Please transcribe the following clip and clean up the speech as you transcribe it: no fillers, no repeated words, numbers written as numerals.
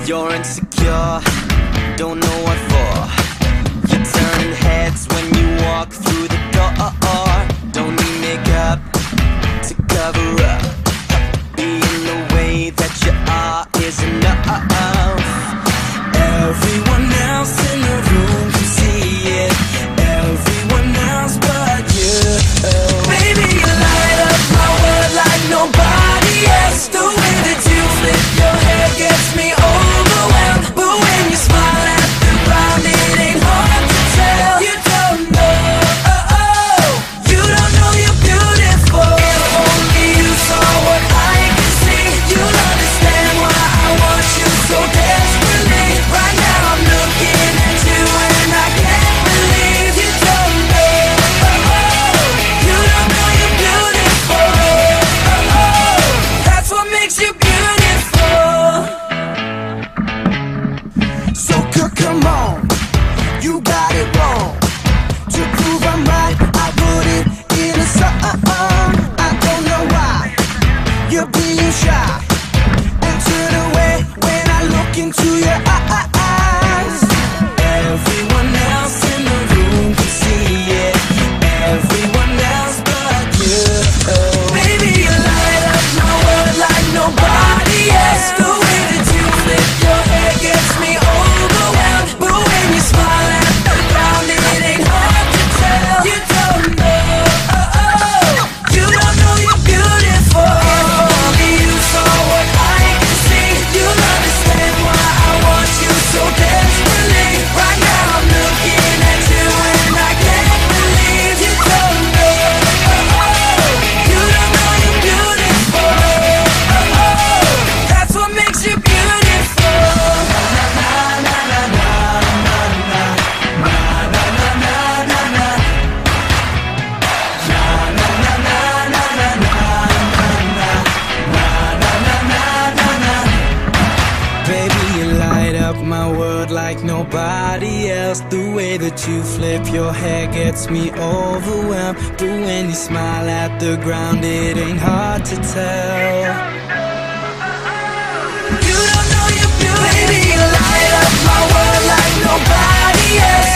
You're insecure, don't know what for. You're turning heads when you walk through the door. Don't need makeup to cover up. Being the way that you are is enough. Everyone else in the room can see it. Everyone else but you. Baby, you light up my world like nobody else. The way that you flip your hair gets me overwhelmed. But when you smile at the ground, it ain't hard to tell. You don't know, you don't know you're beautiful. If only you saw what I can see, you'll understand why I want you so desperately. Right now I'm looking at you and I can't believe you don't know, you don't know you're beautiful. That's what makes you beautiful. So come on, you got it wrong. To prove I'm right, I put it in a song. I don't know why you're being shy and turn away when I look into your eyes. Everyone else in the room can see it. Everyone else but you. Baby, you light up my world like nobody else. The way that you flip your hair gets me overwhelmed. But when you smile at the ground, it ain't hard to tell. You don't know, you don't know you're beautiful. If only you saw what I can see, you'll understand why I want you so desperately. Right now I'm looking at you and I can't believe you don't know, you don't know you're beautiful. That's what makes you beautiful. Baby, you light up my world like nobody else. The way that you flip your hair gets me overwhelmed. But when you smile at the ground, it ain't hard to tell. You don't know you're beautiful. Baby, you light up my world like nobody else.